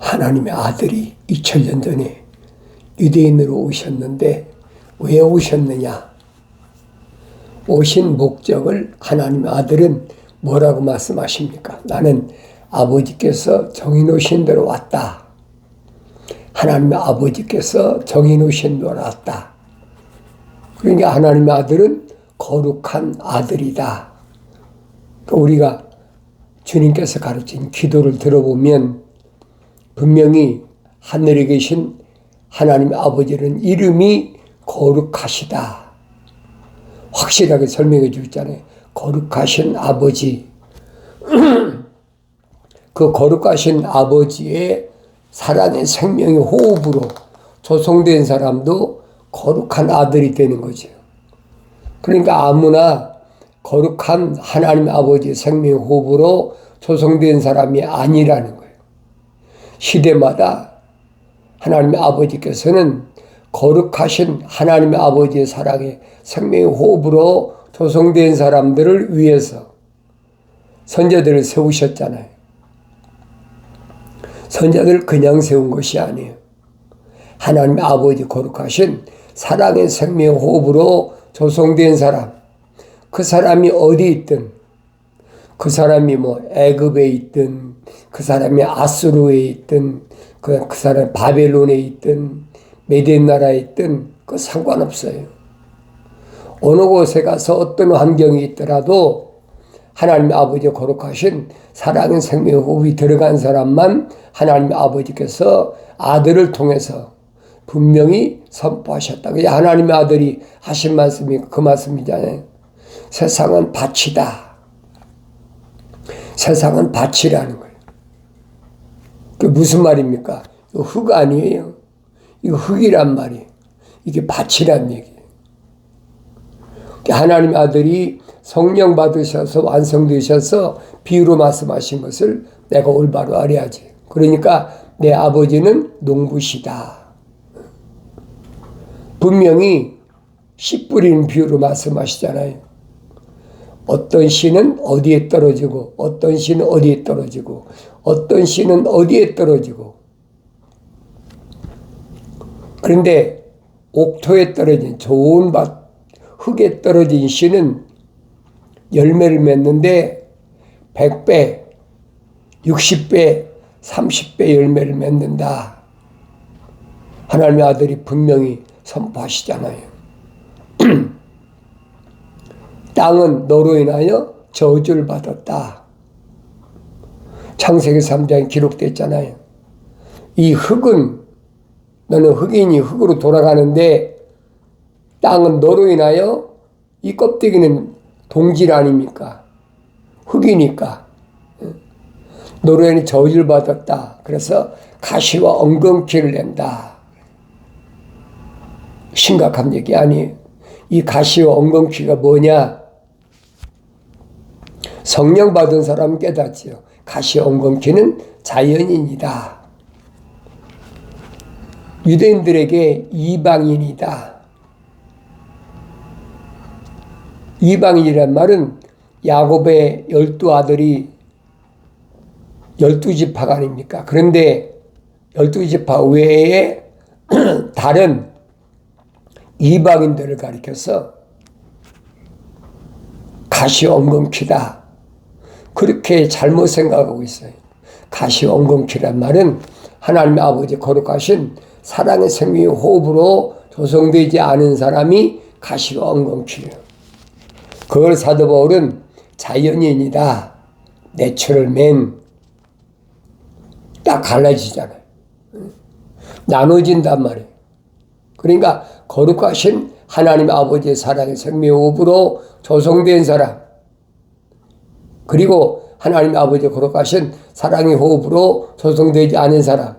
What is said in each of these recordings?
하나님의 아들이 2000년 전에 유대인으로 오셨는데 왜 오셨느냐? 오신 목적을 하나님의 아들은 뭐라고 말씀하십니까? 나는 아버지께서 정해놓으신 대로 왔다. 하나님의 아버지께서 정해놓으신 대로 왔다. 그러니까 하나님의 아들은 거룩한 아들이다. 우리가 주님께서 가르친 기도를 들어보면 분명히 하늘에 계신 하나님의 아버지는 이름이 거룩하시다. 확실하게 설명해 주잖아요. 거룩하신 아버지. 그 거룩하신 아버지의 사랑의 생명의 호흡으로 조성된 사람도 거룩한 아들이 되는 거죠. 그러니까 아무나 거룩한 하나님의 아버지의 생명의 호흡으로 조성된 사람이 아니라는 거예요. 시대마다 하나님의 아버지께서는 거룩하신 하나님의 아버지의 사랑의 생명의 호흡으로 조성된 사람들을 위해서 선자들을 세우셨잖아요. 선자들을 그냥 세운 것이 아니에요. 하나님의 아버지 거룩하신 사랑의 생명의 호흡으로 조성된 사람, 그 사람이 어디 있든, 그 사람이 애굽에 있든, 그 사람이 아수르에 있든, 그 사람이 바벨론에 있든, 메디안 나라에 있든, 그 상관없어요. 어느 곳에 가서 어떤 환경이 있더라도 하나님의 아버지 거룩하신 사랑의 생명의 호흡이 들어간 사람만 하나님의 아버지께서 아들을 통해서 분명히 선포하셨다. 그게 하나님의 아들이 하신 말씀이 그 말씀이잖아요. 세상은 밭이다. 세상은 밭이라는 거예요. 그게 무슨 말입니까? 이거 흙 아니에요. 이거 흙이란 말이에요. 이게 밭이란 얘기예요. 하나님의 아들이 성령 받으셔서 완성되셔서 비유로 말씀하신 것을 내가 올바로 알아야지. 그러니까 내 아버지는 농부시다. 분명히 씨 뿌리는 비유로 말씀하시잖아요. 어떤 씨는 어디에 떨어지고 어떤 씨는 어디에 떨어지고 어떤 씨는 어디에 떨어지고. 그런데 옥토에 떨어진 좋은 밭 흙에 떨어진 씨는 열매를 맺는데 100배, 60배, 30배 열매를 맺는다. 하나님의 아들이 분명히 선포하시잖아요. 땅은 너로 인하여 저주를 받았다. 창세기 3장에 기록됐잖아요. 이 흙은 너는 흙이니 흙으로 돌아가는데 땅은 너로 인하여 이 껍데기는 동질 아닙니까? 흙이니까. 너로 인해 저주를 받았다. 그래서 가시와 엉겅퀴를 낸다. 심각한 얘기 아니에요. 이 가시와 엉겅퀴가 뭐냐? 성령 받은 사람은 깨닫지요. 가시와 엉겅퀴는 자연인이다. 유대인들에게 이방인이다. 이방인이란 말은 야곱의 12아들이 12지파가 아닙니까? 그런데 12지파 외에 다른 이방인들을 가리켜서 가시엉겅퀴다. 그렇게 잘못 생각하고 있어요. 가시엉겅퀴란 말은 하나님의 아버지 거룩하신 사랑의 생명의 호흡으로 조성되지 않은 사람이 가시엉겅퀴예요. 그걸 사도 바울은 자연인이다. 내추럴맨. 딱 갈라지잖아요. 나눠진단 말이에요. 그러니까 거룩하신 하나님 아버지의 사랑의 생명의 호흡으로 조성된 사람, 그리고 하나님 아버지 거룩하신 사랑의 호흡으로 조성되지 않은 사람,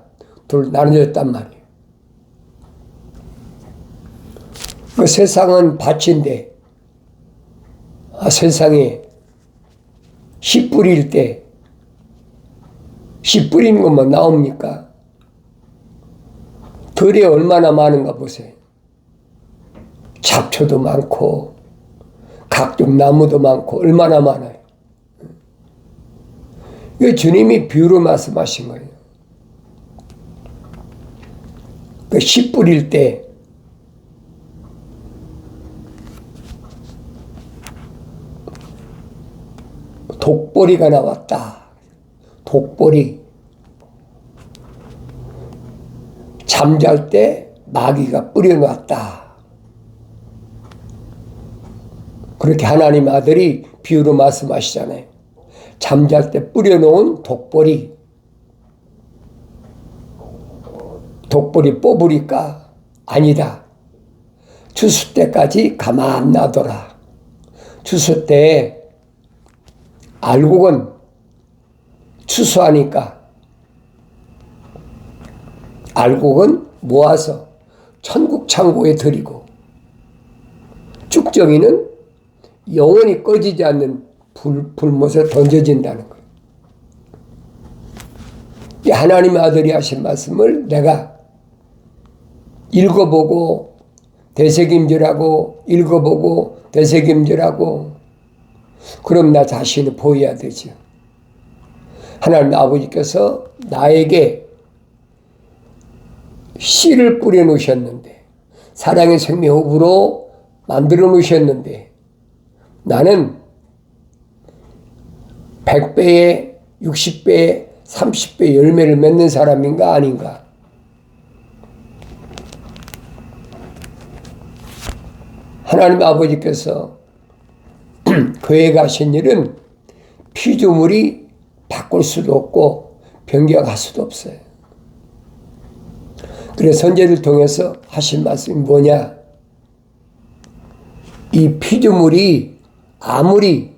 둘 나눠졌단 말이에요. 그 세상은 밭인데 세상에 씨 뿌릴 때 씨 뿌리는 것만 나옵니까? 들에 얼마나 많은가 보세요. 잡초도 많고 각종 나무도 많고 얼마나 많아요. 이거 주님이 비유로 말씀하신 거예요. 그 씨 뿌릴 때 독보리가 나왔다. 독보리. 잠잘 때 마귀가 뿌려놨다. 그렇게 하나님 아들이 비유로 말씀하시잖아요. 잠잘 때 뿌려놓은 독보리. 독보리 뽑으니까 아니다. 추수 때까지 가만 놔둬라. 추수 때 알곡은 추수하니까 알곡은 모아서 천국 창고에 들이고 쭉정이는 영원히 꺼지지 않는 불못에 던져진다는 거예요. 하나님의 아들이 하신 말씀을 내가 읽어보고 되새김질하고 읽어보고 되새김질하고 그럼 나 자신을 보여야 되죠. 하나님 아버지께서 나에게 씨를 뿌려 놓으셨는데 사랑의 생명호흡으로 만들어 놓으셨는데 나는 100배에 60배에 30배 열매를 맺는 사람인가 아닌가? 하나님 아버지께서 계획하신 일은 피조물이 바꿀 수도 없고 변경할 수도 없어요. 그래서 선제를 통해서 하신 말씀이 뭐냐? 이 피조물이 아무리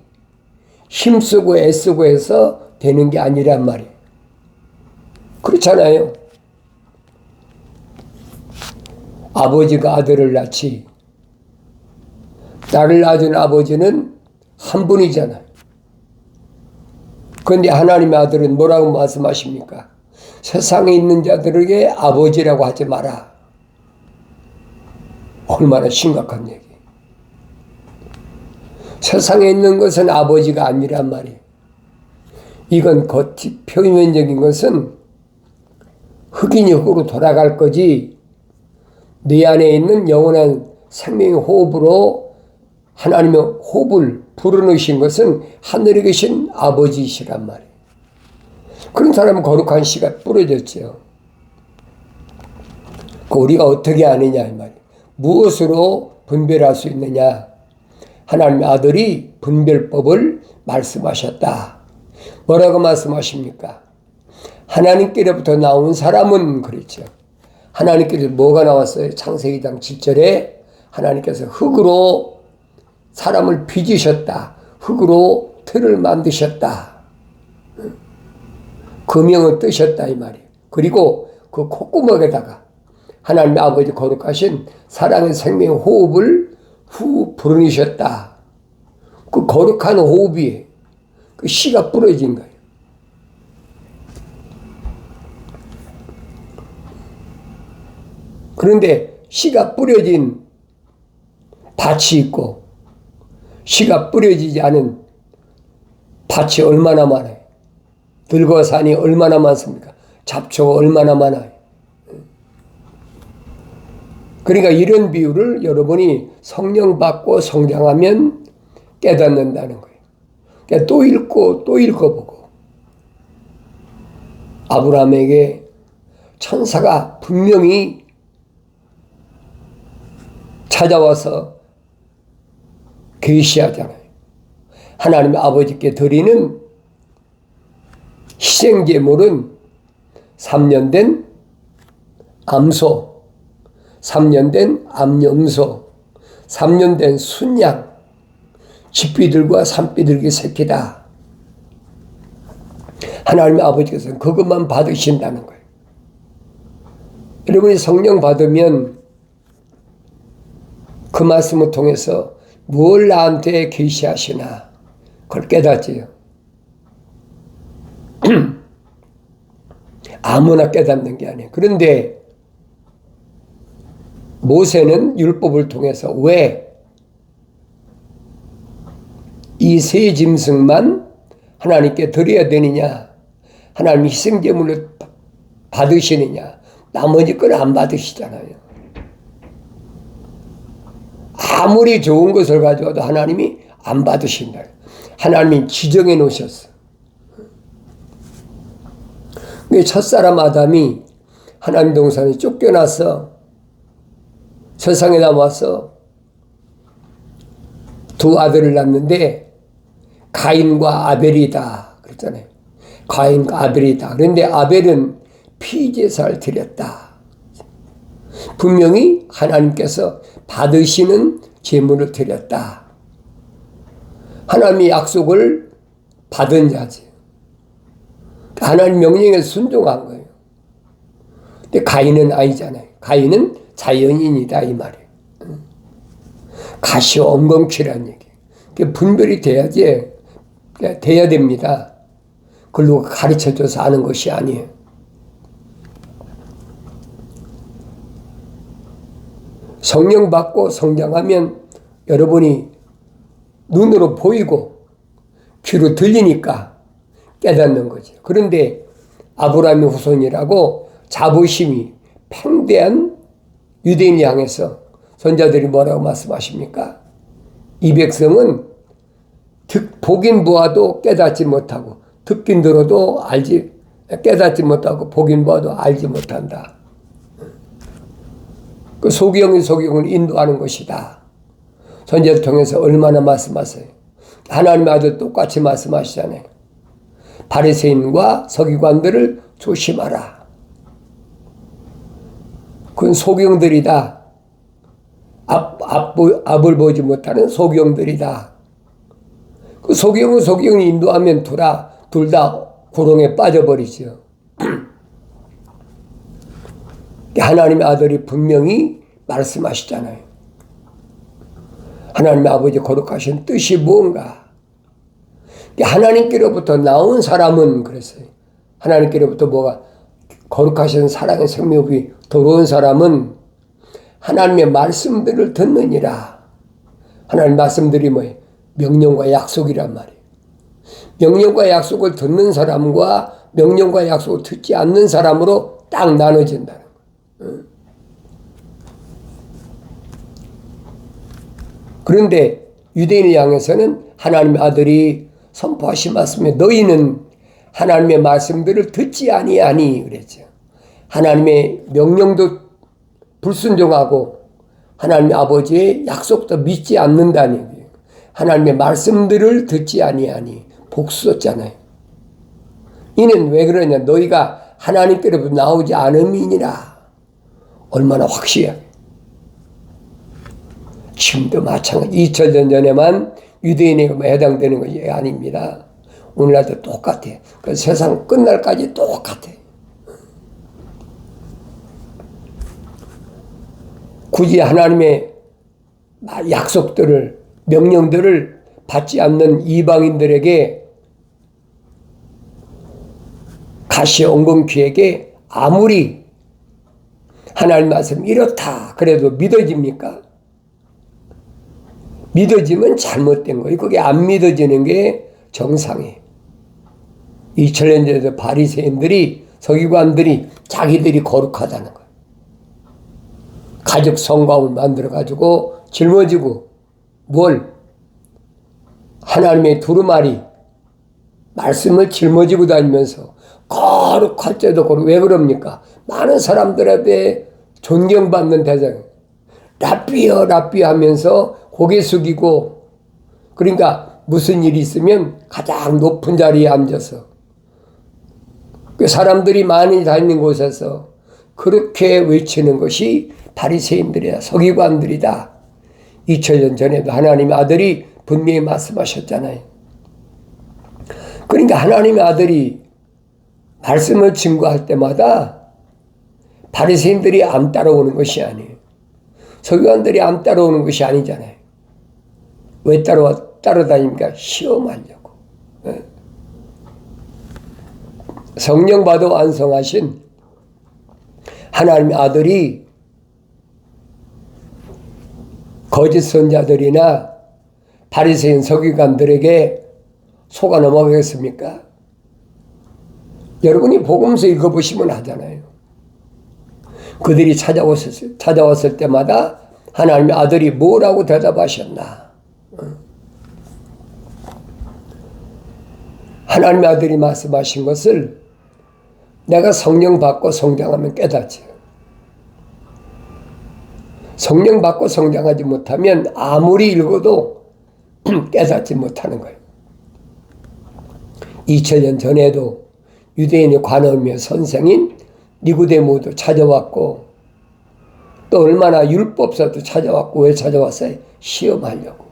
힘쓰고 애쓰고 해서 되는 게 아니란 말이에요. 그렇잖아요. 아버지가 아들을 낳지 나를 낳은 아버지는 한 분이잖아요. 그런데 하나님의 아들은 뭐라고 말씀하십니까? 세상에 있는 자들에게 아버지라고 하지 마라. 얼마나 심각한 얘기. 세상에 있는 것은 아버지가 아니란 말이에요. 이건 겉이 표면적인 것은 흑인이 흑으로 돌아갈 거지 네 안에 있는 영원한 생명의 호흡으로 하나님의 호흡을 불어넣으신 것은 하늘에 계신 아버지이시란 말이에요. 그런 사람은 거룩한 씨가 뿌려졌죠. 우리가 어떻게 아느냐 이 말이에요. 무엇으로 분별할 수 있느냐. 하나님의 아들이 분별법을 말씀하셨다. 뭐라고 말씀하십니까? 하나님께로부터 나온 사람은 그랬죠. 하나님께서 뭐가 나왔어요? 창세기 2장 7절에 하나님께서 흙으로 사람을 빚으셨다. 흙으로 틀을 만드셨다. 금형을 뜨셨다 이 말이에요. 그리고 그 콧구멍에다가 하나님의 아버지 거룩하신 사랑의 생명의 호흡을 후 불어넣으셨다. 그 거룩한 호흡이 그 씨가 뿌려진 거예요. 그런데 씨가 뿌려진 밭이 있고 씨가 뿌려지지 않은 밭이 얼마나 많아요. 들거산이 얼마나 많습니까? 잡초가 얼마나 많아요. 그러니까 이런 비유를 여러분이 성령 받고 성장하면 깨닫는다는 거예요. 그러니까 또 읽고 또 읽어보고 아브라함에게 천사가 분명히 찾아와서 계시하잖아요. 하나님의 아버지께 드리는 희생제물은 3년 된 암소, 3년 된 암염소, 3년 된 순양, 집비들과 산비둘기 새끼다. 하나님의 아버지께서는 그것만 받으신다는 거예요. 여러분이 성령 받으면 그 말씀을 통해서 뭘 나한테 계시하시나 그걸 깨닫지요. 아무나 깨닫는 게 아니에요. 그런데 모세는 율법을 통해서 왜 이 세 짐승만 하나님께 드려야 되느냐, 하나님 희생제물로 받으시느냐, 나머지 건 안 받으시잖아요. 아무리 좋은 것을 가져와도 하나님이 안 받으신다. 하나님이 지정해 놓으셨어. 첫사람 아담이 하나님 동산에 쫓겨나서 세상에 나와서 두 아들을 낳는데 가인과 아벨이다 그랬잖아요. 가인과 아벨이다. 그런데 아벨은 피제사를 드렸다. 분명히 하나님께서 받으시는 제물을 드렸다. 하나님의 약속을 받은 자지. 하나님 명령에 순종한 거예요. 근데 가인은 아니잖아요. 가인은 자연인이다 이 말이에요. 가시 엉겅퀴라는 얘기. 분별이 돼야 됩니다. 그걸로 가르쳐줘서 아는 것이 아니에요. 성령 받고 성장하면 여러분이 눈으로 보이고 귀로 들리니까 깨닫는 거죠. 그런데 아브라함의 후손이라고 자부심이 팽대한 유대인을 향해서 선자들이 뭐라고 말씀하십니까? 이 백성은 보긴 보아도 깨닫지 못하고 듣긴 들어도 깨닫지 못하고 보긴 보아도 알지 못한다. 그 소경을 인도하는 것이다. 선지자를 통해서 얼마나 말씀하세요. 하나님의 아들 똑같이 말씀하시잖아요. 바리새인과 서기관들을 조심하라. 그건 소경들이다. 앞을 보지 못하는 소경들이다. 그 소경을 인도하면 둘 다 구렁에 빠져버리죠. 하나님의 아들이 분명히 말씀하시잖아요. 하나님의 아버지 거룩하신 뜻이 무언가. 하나님께로부터 나온 사람은 그랬어요. 하나님께로부터 뭐가 거룩하신 사랑의 생명이 들어온 사람은 하나님의 말씀들을 듣느니라. 하나님의 말씀들이 뭐예요? 명령과 약속이란 말이에요. 명령과 약속을 듣는 사람과 명령과 약속을 듣지 않는 사람으로 딱 나눠진다는 거예요. 그런데 유대인을 향해서는 하나님의 아들이 선포하신 말씀에 너희는 하나님의 말씀들을 듣지 아니하니 그랬죠. 하나님의 명령도 불순종하고 하나님의 아버지의 약속도 믿지 않는다는 얘기예요. 하나님의 말씀들을 듣지 아니하니 복수 썼잖아요. 이는 왜 그러냐? 너희가 하나님께로부터 나오지 않음이니라. 얼마나 확실해. 지금도 마찬가지. 2000년 전에만 유대인에게 해당되는 것이 아닙니다. 오늘날도 똑같아요. 그 세상 끝날까지 똑같아요. 굳이 하나님의 약속들을, 명령들을 받지 않는 이방인들에게 가시 엉겅퀴에게 아무리 하나님 말씀 이렇다 그래도 믿어집니까? 믿어지면 잘못된 거예요. 그게 안 믿어지는 게 정상이에요. 2000년 전에 바리새인들이 서기관들이 자기들이 거룩하다는 거예요. 가죽 성곽을 만들어가지고 짊어지고 뭘 하나님의 두루마리 말씀을 짊어지고 다니면서 거룩할 때도 거룩. 왜 그럽니까? 많은 사람들한테 존경받는 대상. 랍비여 랍비여 하면서 고개 숙이고, 그러니까 무슨 일이 있으면 가장 높은 자리에 앉아서 그 사람들이 많이 다니는 곳에서 그렇게 외치는 것이 바리새인들이다, 서기관들이다. 2000년 전에도 하나님의 아들이 분명히 말씀하셨잖아요. 그러니까 하나님의 아들이 말씀을 증거할 때마다 바리새인들이 안 따라오는 것이 아니에요. 서기관들이 안 따라오는 것이 아니잖아요. 왜 따라다닙니까? 시험하려고. 성령 받아 완성하신 하나님의 아들이 거짓 선자들이나 바리새인 서기관들에게 속아 넘어가겠습니까? 여러분이 복음서 읽어보시면 하잖아요. 그들이 찾아왔을 때마다 하나님의 아들이 뭐라고 대답하셨나? 하나님의 아들이 말씀하신 것을 내가 성령 받고 성장하면 깨닫지. 성령 받고 성장하지 못하면 아무리 읽어도 깨닫지 못하는 거예요. 2000년 전에도 유대인의 관원이며 선생인 니고데모도 찾아왔고, 또 얼마나 율법사도 찾아왔고. 왜 찾아왔어요? 시험하려고.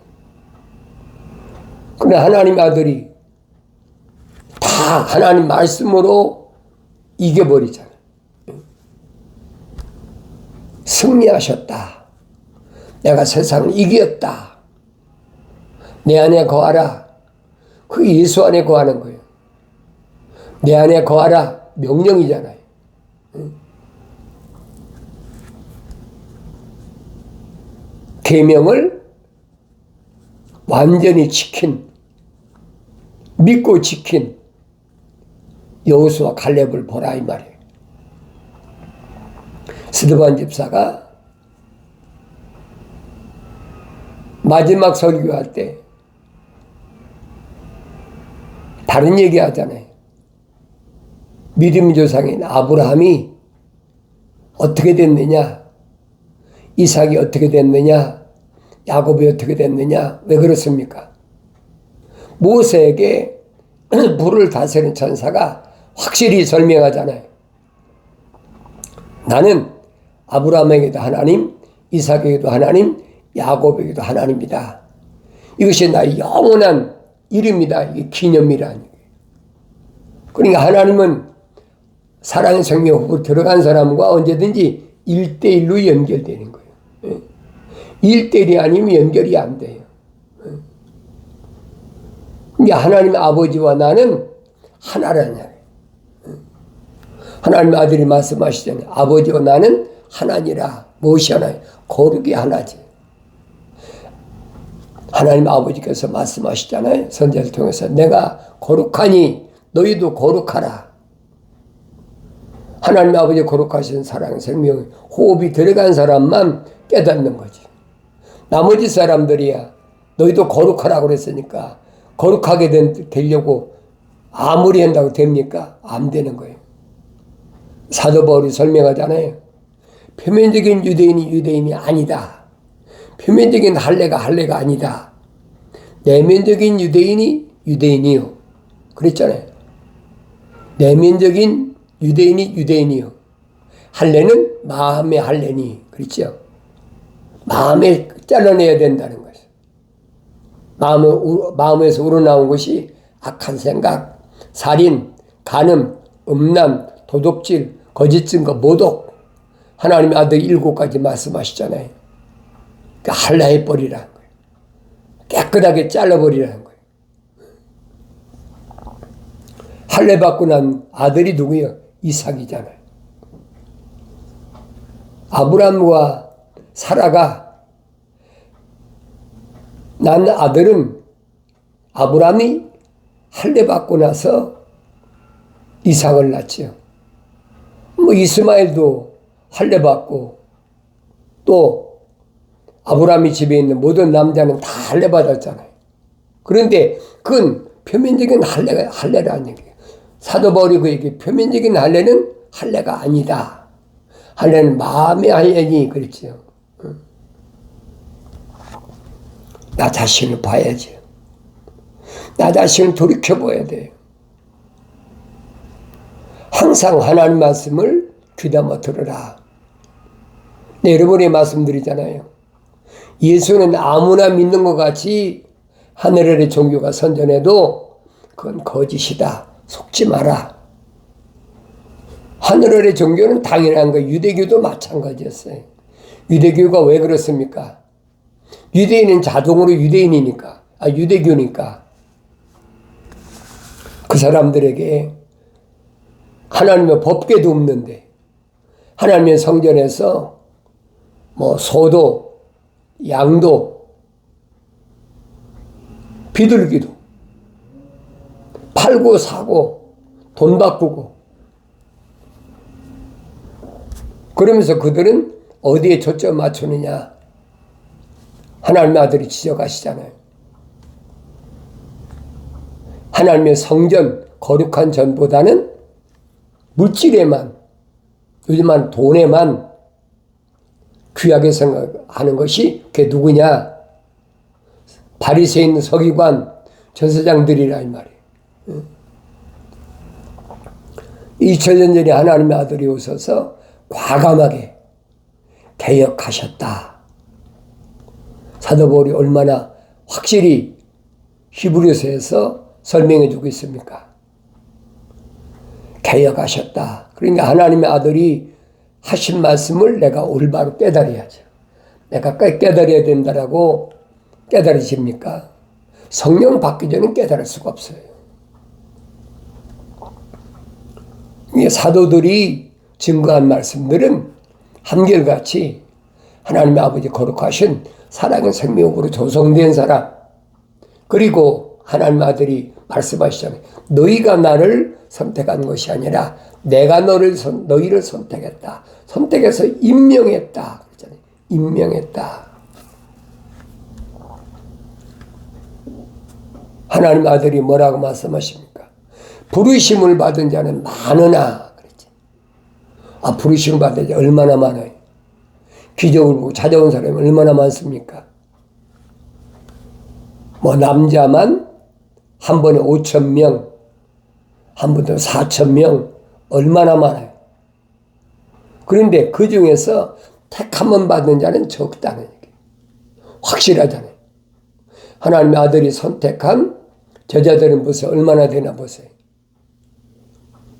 그런데 하나님의 아들이 다 하나님 말씀으로 이겨버리잖아요. 승리하셨다. 내가 세상을 이겼다. 내 안에 거하라. 그게 예수 안에 거하는 거예요. 내 안에 거하라. 명령이잖아요. 계명을 완전히 지킨, 믿고 지킨 여호수아 갈렙을 보라 이 말이에요. 스데반 집사가 마지막 설교할 때 다른 얘기 하잖아요. 믿음의 조상인 아브라함이 어떻게 됐느냐, 이삭이 어떻게 됐느냐, 야곱이 어떻게 됐느냐. 왜 그렇습니까? 모세에게 불을 다스리는 천사가 확실히 설명하잖아요. 나는 아브라함에게도 하나님, 이삭에게도 하나님, 야곱에게도 하나님이다. 이것이 나의 영원한 이름이다. 이게 기념이라는 거예요. 그러니까 하나님은 사랑의 생명 후보 들어간 사람과 언제든지 1대1로 연결되는 거예요. 1대1이 아니면 연결이 안 돼요. 하나님 아버지와 나는 하나라냐. 하나님 아들이 말씀하시잖아요. 아버지와 나는 하나니라. 무엇이 하나요? 거룩이 하나지. 하나님 아버지께서 말씀하시잖아요. 선지자를 통해서 내가 거룩하니 너희도 거룩하라. 하나님 아버지 거룩하신 사랑의 생명이 호흡이 들어간 사람만 깨닫는 거지. 나머지 사람들이야 너희도 거룩하라고 그랬으니까 거룩하게 되려고 아무리 한다고 됩니까? 안 되는 거예요. 사도 바울이 설명하잖아요. 표면적인 유대인이 유대인이 아니다. 표면적인 할례가 아니다. 내면적인 유대인이 유대인이요. 그랬잖아요. 내면적인 유대인이 유대인이요. 할례는 마음의 할례니. 그렇죠? 마음에 잘라내야 된다는 거죠. 마음에서 우러나온 것이 악한 생각, 살인, 간음, 음란, 도둑질, 거짓 증거, 모독. 하나님의 아들 7가지 말씀하시잖아요. 그러니까 할례해버리라는 거예요. 깨끗하게 잘라버리라는 거예요. 할례 받고 난 아들이 누구예요? 이삭이잖아요. 아브라함과 사라가 난 아들은 아브라함이 할례 받고 나서 이삭을 낳지요. 이스마엘도 할례 받고 또 아브라함이 집에 있는 모든 남자는 다 할례 받았잖아요. 그런데 그건 표면적인 할례라는 얘기예요. 사도 바울이 그에게 표면적인 할례는 할례가 아니다. 할례는 마음의 할례니 그랬지요. 나 자신을 봐야지. 나 자신을 돌이켜봐야 돼요. 항상 하나님 말씀을 귀담아 들으라. 네, 여러 번에 말씀드리잖아요. 예수는 아무나 믿는 것 같이 하늘의 종교가 선전해도 그건 거짓이다. 속지 마라. 하늘의 종교는 당연한 거예요. 유대교도 마찬가지였어요. 유대교가 왜 그렇습니까? 유대인은 자동으로 유대인이니까, 유대교니까. 그 사람들에게 하나님의 법궤도 없는데, 하나님의 성전에서 소도, 양도, 비둘기도 팔고 사고 돈 바꾸고 그러면서 그들은 어디에 초점 맞추느냐? 하나님의 아들이 지적하시잖아요. 하나님의 성전, 거룩한 전보다는 물질에만, 요즘은 돈에만 귀하게 생각하는 것이 그게 누구냐? 바리새인, 서기관, 제사장들이라 이 말이에요. 2000년 전에 하나님의 아들이 오셔서 과감하게 개혁하셨다. 사도 바울이 얼마나 확실히 히브리서에서 설명해 주고 있습니까? 개혁하셨다. 그러니까 하나님의 아들이 하신 말씀을 내가 올바로 깨달아야죠. 내가 깨달아야 된다라고 깨달으십니까? 성령 받기 전에 깨달을 수가 없어요. 사도들이 증거한 말씀들은 한결같이 하나님의 아버지 거룩하신 사랑의 생명으로 조성된 사람, 그리고 하나님의 아들이 말씀하시잖아요. 너희가 나를 선택한 것이 아니라 내가 너희를 선택했다. 선택해서 임명했다. 그랬잖아요. 임명했다. 하나님의 아들이 뭐라고 말씀하십니까? 부르심을 받은 자는 많으나 그랬지. 부르심을 받은 자 얼마나 많아요? 기적을 보고 찾아온 사람이 얼마나 많습니까? 남자만 한 번에 5,000명, 한 번에 4,000명, 얼마나 많아요. 그런데 그 중에서 택함을 받은 자는 적다는 얘기예요. 확실하잖아요. 하나님의 아들이 선택한 제자들은 보세요. 얼마나 되나 보세요.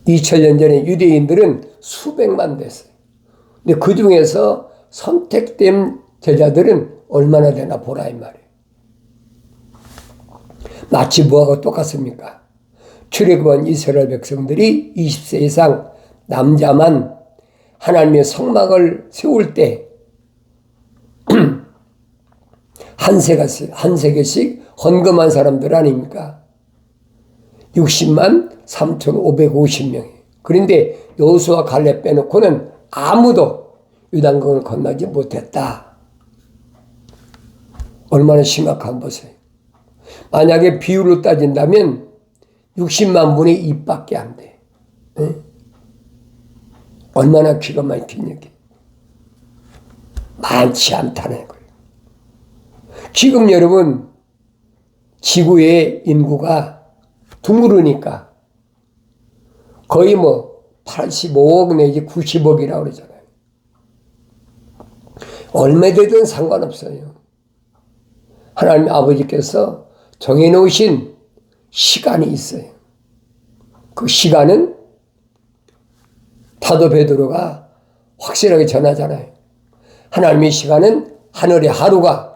2000년 전에 유대인들은 수백만 됐어요. 근데 그 중에서 선택된 제자들은 얼마나 되나 보라 이 말이에요. 마치 뭐하고 똑같습니까? 출애굽한 이스라엘 백성들이 20세 이상 남자만 하나님의 성막을 세울 때 한 세계씩 헌금한 사람들 아닙니까? 60만 3,550명이에요. 그런데 여호수아 갈렙 빼놓고는 아무도 요단강을 건너지 못했다. 얼마나 심각한 보세요. 만약에 비율로 따진다면 60만 분의 2밖에 안 돼. 얼마나 기가 막힌 얘기. 많지 않다는 거예요. 지금 여러분 지구의 인구가 드물으니까 거의 85억 내지 90억이라고 그러잖아요. 얼마 되든 상관없어요. 하나님 아버지께서 정해놓으신 시간이 있어요. 그 시간은 사도 베드로가 확실하게 전하잖아요. 하나님의 시간은 하늘의 하루가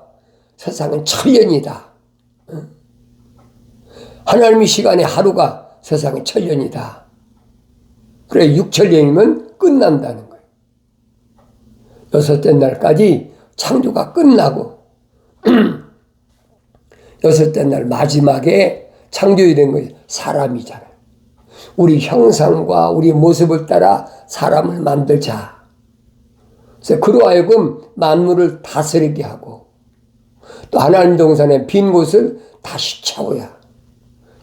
세상은 천년이다. 하나님의 시간의 하루가 세상의 천년이다. 그래 6천년이면 끝난다는 거예요. 여섯째 날까지 창조가 끝나고 여섯째 날 마지막에 창조이 된 것이 사람이잖아요. 우리 형상과 우리 모습을 따라 사람을 만들자. 그래서 그로 하여금 만물을 다스리게 하고 또 하나님 동산의 빈 곳을 다시 채워야.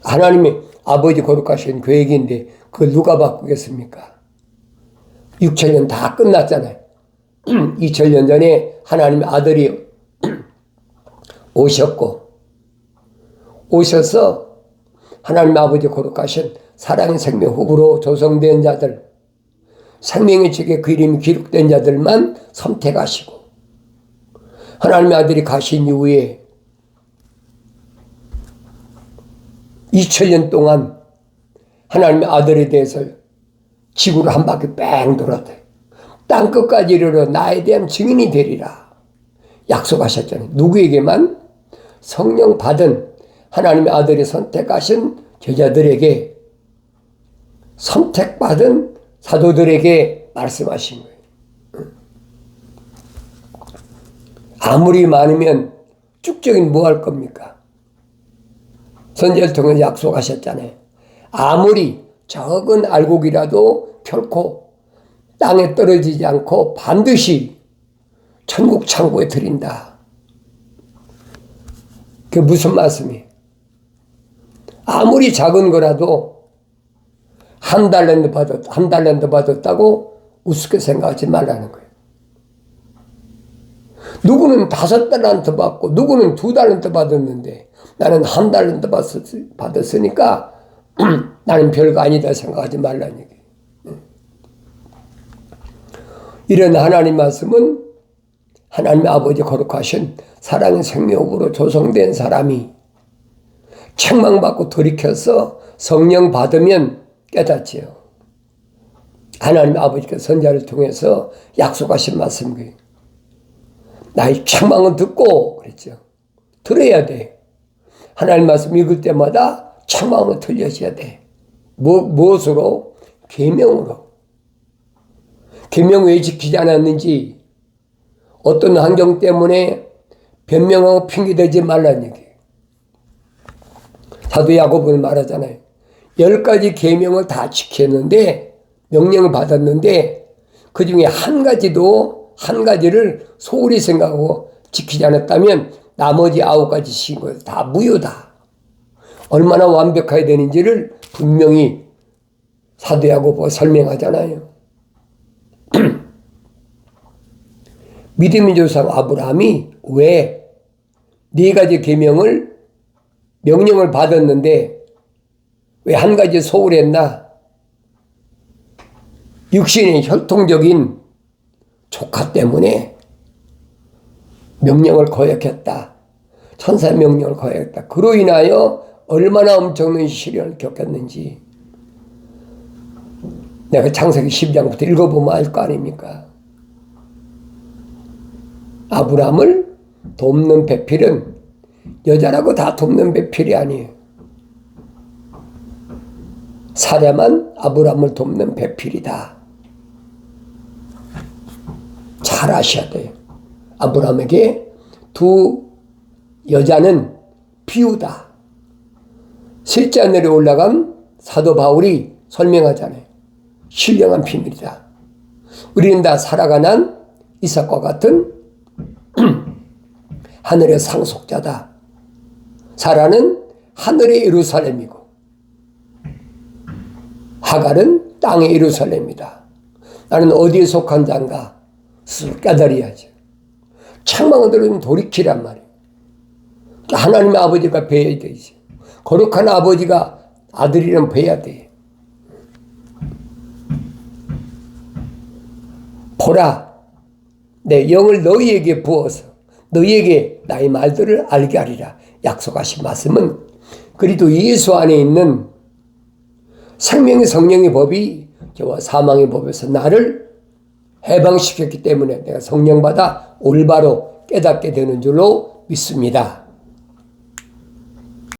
하나님이 아버지 거룩하신 계획인데 그걸 누가 바꾸겠습니까? 6천년 다 끝났잖아요. 2000년 전에 하나님의 아들이 오셔서 하나님 아버지 거룩하신 사랑의 생명 흙으로 조성된 자들, 생명의 책에 그 이름이 기록된 자들만 선택하시고 하나님의 아들이 가신 이후에 2000년 동안 하나님의 아들에 대해서 지구를 한 바퀴 뺑 돌았대요. 땅끝까지 이르러 나에 대한 증인이 되리라 약속하셨잖아요. 누구에게만? 성령 받은 하나님의 아들이 선택하신 제자들에게, 선택받은 사도들에게 말씀하신 거예요. 아무리 많으면 쭉적인 뭐 할 겁니까? 선지자를 통해 약속하셨잖아요. 아무리 적은 알곡이라도 결코 땅에 떨어지지 않고 반드시 천국 창고에 들인다. 그게 무슨 말씀이에요? 아무리 작은 거라도 한 달란트 받았다고 우습게 생각하지 말라는 거예요. 누구는 5달란트 받고 누구는 2달란트 받았는데 나는 1달란트 받았으니까 나는 별거 아니다 생각하지 말라는 얘기예요. 이런 하나님 말씀은 하나님 아버지 거룩하신 사랑의 생명으로 조성된 사람이 책망받고 돌이켜서 성령 받으면 깨닫지요. 하나님 아버지께서 선자를 통해서 약속하신 말씀이에요. 나의 책망은 듣고 그랬죠. 들어야 돼. 하나님 말씀 읽을 때마다 책망은 들려줘야 돼. 무엇으로? 계명으로. 계명 왜 지키지 않았는지 어떤 환경 때문에 변명하고 핑계대지 말라는 얘기예요. 사도 야고보는 말하잖아요. 10가지 계명을 다 지켰는데 명령을 받았는데 그 중에 한 가지를 소홀히 생각하고 지키지 않았다면 나머지 9가지 지킨 것은 다 무효다. 얼마나 완벽해야 되는지를 분명히 사도 야고보가 설명하잖아요. 믿음의 조상 아브라함이 왜 4가지 명령을 받았는데 왜 한 가지 소홀했나? 육신의 혈통적인 조카 때문에 명령을 거역했다. 천사의 명령을 거역했다. 그로 인하여 얼마나 엄청난 시련을 겪었는지 내가 창세기 10장부터 읽어보면 알 거 아닙니까? 아브라함을 돕는 배필은 여자라고 다 돕는 배필이 아니에요. 사라만 아브라함을 돕는 배필이다. 잘 아셔야 돼요. 아브라함에게 2 여자는 비유다. 셋째 하늘에 올라간 사도 바울이 설명하잖아요. 신령한 비밀이다. 우리는 다 사라가 난 이삭과 같은 하늘의 상속자다. 사라는 하늘의 예루살렘이고 하갈은 땅의 예루살렘이다. 나는 어디에 속한 자인가 스스로 깨달아야지. 책망을 들으면 돌이키란 말이에요. 하나님의 아버지가 뵈야 되지. 거룩한 아버지가 아들이랑 뵈야 돼. 보라, 내 영을 너희에게 부어서 너희에게 나의 말들을 알게 하리라. 약속하신 말씀은 그리스도 예수 안에 있는 생명의 성령의 법이 저와 사망의 법에서 나를 해방시켰기 때문에 내가 성령 받아 올바로 깨닫게 되는 줄로 믿습니다.